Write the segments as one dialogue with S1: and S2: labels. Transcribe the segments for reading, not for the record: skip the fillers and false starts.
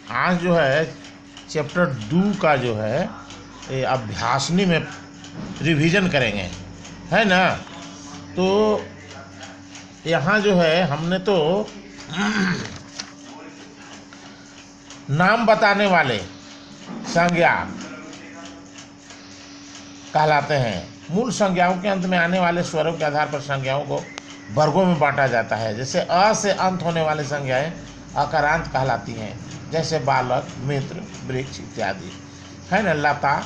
S1: आज जो है चैप्टर 2 का जो है ये अभ्यासनी में रिवीजन करेंगे, है ना। तो यहाँ जो है हमने तो नाम बताने वाले संज्ञा कहलाते हैं। मूल संज्ञाओं के अंत में आने वाले स्वरों के आधार पर संज्ञाओं को वर्गों में बांटा जाता है। जैसे अ से अंत होने वाली संज्ञाएं अकारांत कहलाती हैं, जैसे बालक, मित्र, वृक्ष इत्यादि, है ना। लता,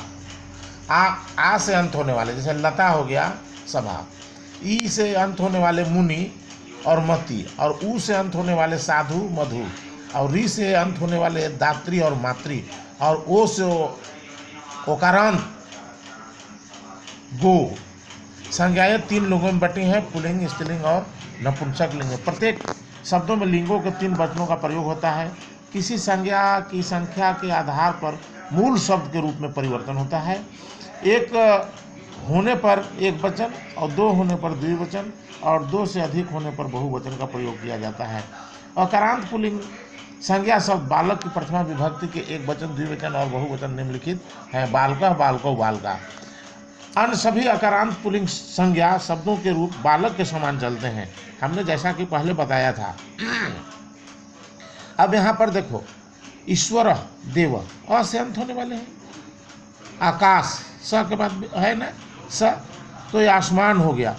S1: आ से अंत होने वाले जैसे लता हो गया सभा। ई से अंत होने वाले मुनि और मति, और ऊ से अंत होने वाले साधु, मधु, और री से अंत होने वाले दात्री और मातृ, और ओ से ओकारांत गो। संज्ञाएं 3 लिंगों में बटी हैं, पुल्लिंग, स्त्रीलिंग और नपुंसक लिंग। प्रत्येक शब्दों में लिंगों के 3 वचनों का प्रयोग होता है। किसी संज्ञा की संख्या के आधार पर मूल शब्द के रूप में परिवर्तन होता है। एक होने पर एक वचन और 2 होने पर द्विवचन और 2 से अधिक होने पर बहुवचन का प्रयोग किया जाता है। अकारांत पुल्लिंग संज्ञा शब्द बालक की प्रथमा विभक्ति के एक वचन, द्विवचन और बहुवचन निम्नलिखित हैं: बालकः, बालकौ, बालिका। अन्य सभी अकारांत पुल्लिंग संज्ञा शब्दों के रूप बालक के समान चलते हैं, हमने जैसा कि पहले बताया था। अब यहाँ पर देखो, ईश्वर, देव, अ से अंत होने वाले हैं। आकाश, स के बाद है ना स, तो ये आसमान हो गया।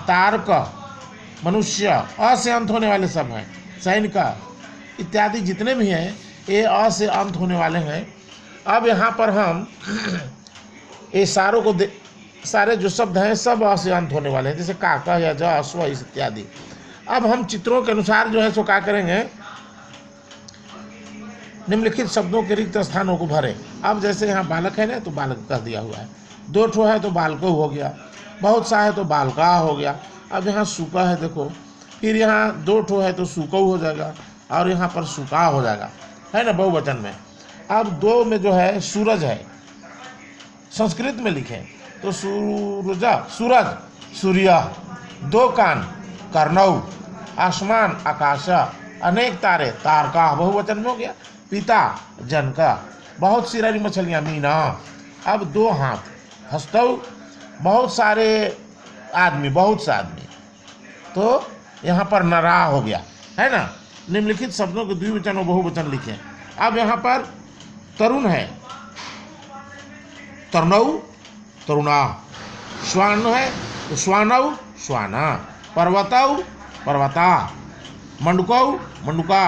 S1: तारक, मनुष्य, अ से अंत होने वाले सब हैं। सैनिक इत्यादि जितने भी हैं ये अ से अंत होने वाले हैं। अब यहाँ पर हम ये सारों को सारे जो शब्द हैं सब अ से अंत होने वाले हैं, जैसे काका या ज, अश्व इत्यादि। अब हम चित्रों के अनुसार जो है सो क्या करेंगे, निम्नलिखित शब्दों के रिक्त स्थानों को भरें। अब जैसे यहाँ बालक है ना, तो बालक कह दिया हुआ है। 2 ठो है तो बालको हो गया। बहुत सा है तो बालका हो गया। अब यहाँ सुका है देखो, फिर यहाँ 2 ठो है तो सुकौ हो जाएगा, और यहाँ पर सुका हो जाएगा, है ना, बहुवचन में। अब 2 में जो है सूरज है, संस्कृत में लिखें तो सूरज, सूरज, सूर्य। 2 कान, कर्णौ। आसमान, आकाश। अनेक तारे, तारका, बहुवचन में हो गया। पिता, जनका। बहुत सी सारी मछलियाँ, मीना। अब 2 हाथ, हस्तौ। बहुत सारे आदमी, बहुत से आदमी, तो यहाँ पर नरा हो गया, है ना। निम्नलिखित शब्दों के द्विवचन और बहुवचन लिखें। अब यहाँ पर तरुण है, तरुणौ, तरुणा। श्वान है तो श्वानौ, श्वाना। पर्वतौ, पर्वता। मंडुकौ, मंडुका।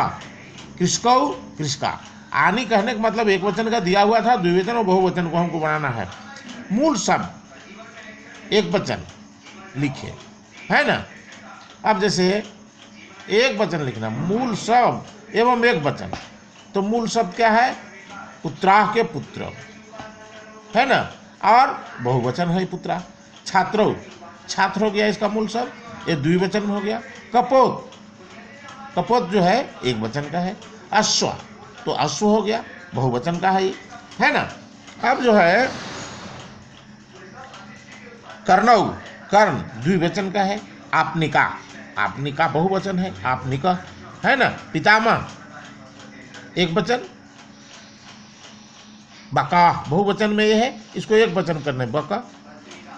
S1: कृषकौ, कृषका। आनी कहने का मतलब एक वचन का दिया हुआ था, द्विवचन और बहुवचन को हमको बनाना है। मूल शब्द एक वचन लिखे, है ना। अब जैसे एक वचन लिखना, मूल शब्द एवं एक वचन। तो मूल शब्द क्या है, पुत्राह के पुत्र, है ना, और बहुवचन है पुत्रा। छात्रो, छात्र हो गया इसका मूल शब्द, ये द्विवचन में हो गया। कपोत, कपोत जो है एक वचन का है। अश्व, तो अश्व हो गया, बहुवचन का है ना। अब जो है कर्णौ, कर्ण द्विवचन का है। आपनिका, आपनिका बहुवचन है, आपनिका, है ना। पितामह एक वचन। बका बहुवचन में ये है, इसको एक वचन करना है, बका।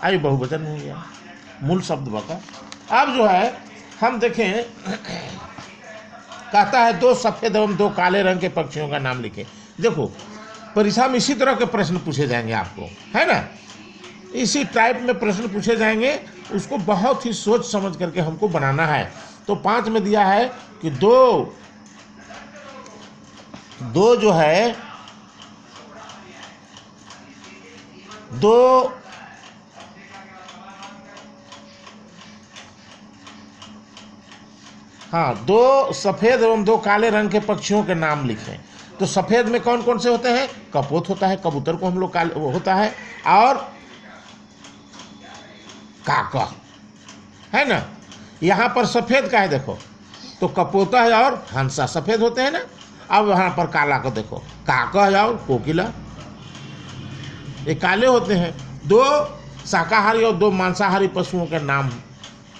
S1: आई बहुवचन हो गया, मूल शब्द बका। अब जो है हम देखें, कहता है 2 सफ़ेद एवं 2 काले रंग के पक्षियों का नाम लिखे। देखो परीक्षा में इसी तरह के प्रश्न पूछे जाएंगे आपको, है ना। इसी टाइप में प्रश्न पूछे जाएंगे, उसको बहुत ही सोच समझ करके हमको बनाना है। तो 5 में दिया है कि 2 जो है 2 2 सफ़ेद एवं 2 काले रंग के पक्षियों के नाम लिखें। तो सफ़ेद में कौन कौन से होते हैं, कपोत होता है, कबूतर को हम लोग काले होता है, और काका, है ना। यहाँ पर सफ़ेद का है देखो, तो कपोता है और हंसा सफ़ेद होते हैं ना। अब यहाँ पर काला को देखो, काका है और कोकिला, ये काले होते हैं। 2 शाकाहारी और 2 मांसाहारी पशुओं के नाम,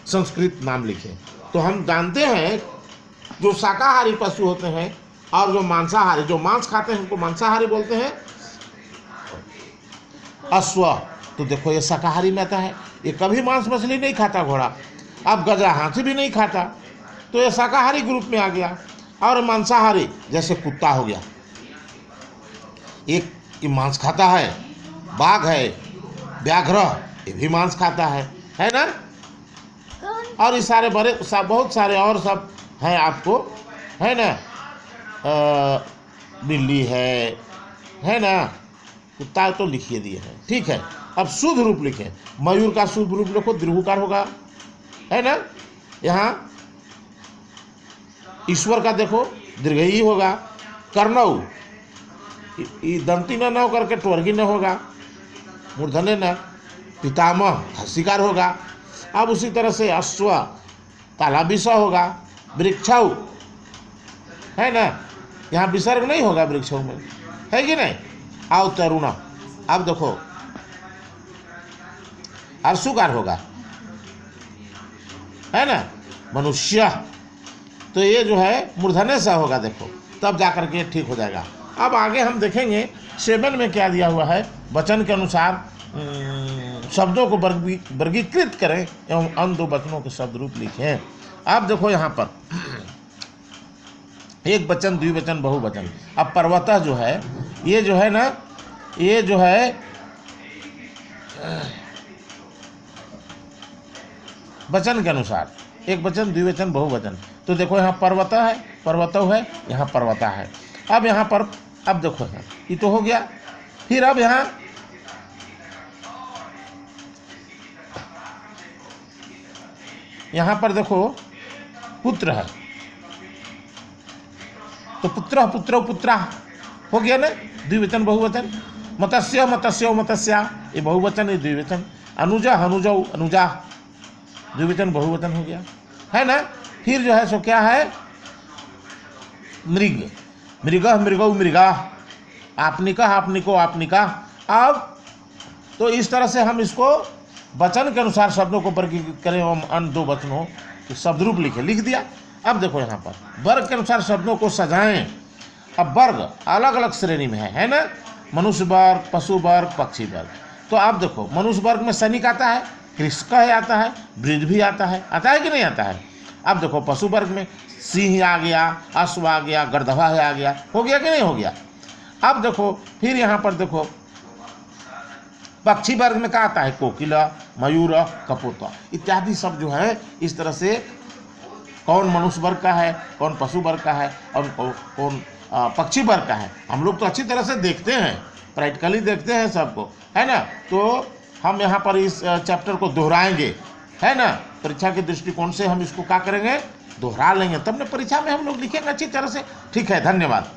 S1: संस्कृत नाम लिखे। तो हम जानते हैं जो शाकाहारी पशु होते हैं और जो मांसाहारी, जो मांस खाते हैं उनको मांसाहारी बोलते हैं। अश्व, तो देखो ये शाकाहारी में आता है, ये कभी मांस मछली नहीं खाता घोड़ा। अब गजा, हाथी भी नहीं खाता, तो ये शाकाहारी ग्रुप में आ गया। और मांसाहारी जैसे कुत्ता हो गया, एक ये मांस खाता है। बाघ है, व्याघ्र, ये भी मांस खाता है ना। और ये सारे बड़े बहुत सारे और सब हैं आपको, है ना। बिल्ली है ना। कुत्ता तो लिखिए दिए हैं, ठीक है। अब शुद्ध रूप लिखें। मयूर का शुद्ध रूप लिखो, दीर्घकार होगा, है ना। यहाँ ईश्वर का देखो दीर्घई होगा। कर्णव, दंती न हो करके ट्वर्गी न होगा, मूर्धन्य न। पितामह हस्तिकार होगा। अब उसी तरह से अश्व ताला विषय होगा। वृक्षौ, है ना, यहाँ विसर्ग नहीं होगा वृक्षों में, है कि नहीं। आओ तरुणा, अब देखो अर्शुकार होगा, है ना। मनुष्य, तो ये जो है मूर्धन्य सा होगा, देखो तब जाकर के ठीक हो जाएगा। अब आगे हम देखेंगे 7 में क्या दिया हुआ है। वचन के अनुसार शब्दों को वर्गीकृत करें एवं अन्य 2 वचनों के शब्द रूप लिखें। अब देखो यहाँ पर एक वचन, द्विवचन, बहुवचन। अब पर्वतः जो है, ये जो है ना, ये जो है वचन के अनुसार एक वचन, द्विवचन, बहुवचन। तो देखो यहाँ पर्वतः है, पर्वतौ है, यहाँ पर्वता है। अब यहाँ पर, अब देखो यहाँ ये तो हो गया। फिर अब यहाँ पर देखो पुत्र है, तो पुत्र, पुत्र, पुत्रा हो गया ना, द्विवचन बहुवचन। मत्स्य, मत्स्यो, मत्स्या, ये बहुवचन, ये द्विवचन। अनुजा, अनुजौ, अनुजा, द्विवचन बहुवचन हो गया, है ना। फिर जो है सो क्या है, मृग, मृगः, मृगौ, मृगा, आपनिका, आपनिको, आपनिका। अब तो इस तरह से हम इसको वचन के अनुसार शब्दों को वर्गीकृत करें एवं अन्य 2 वचनों के शब्द रूप लिख दिया। अब देखो यहाँ पर वर्ग के अनुसार शब्दों को सजाएं। अब वर्ग अलग अलग श्रेणी में है ना। मनुष्य वर्ग, पशु वर्ग, पक्षी वर्ग। तो अब देखो मनुष्य वर्ग में सैनिक आता है, कृषक आता है, वृद्ध भी आता है कि नहीं आता है। अब देखो पशु वर्ग में सिंह आ गया, अश्व आ गया, गरदहा आ गया, हो गया कि नहीं हो गया। अब देखो फिर यहाँ पर देखो पक्षी वर्ग में क्या आता है, कोकिला, मयूर, कपोता इत्यादि सब जो है। इस तरह से कौन मनुष्य वर्ग का है, कौन पशु वर्ग का है और कौन पक्षी वर्ग का है, हम लोग तो अच्छी तरह से देखते हैं, प्रैक्टिकली देखते हैं सबको, है ना। तो हम यहाँ पर इस चैप्टर को दोहराएंगे, है ना। परीक्षा के दृष्टिकोण से हम इसको क्या करेंगे, दोहरा लेंगे, तब ना परीक्षा में हम लोग लिखेंगे अच्छी तरह से। ठीक है, धन्यवाद।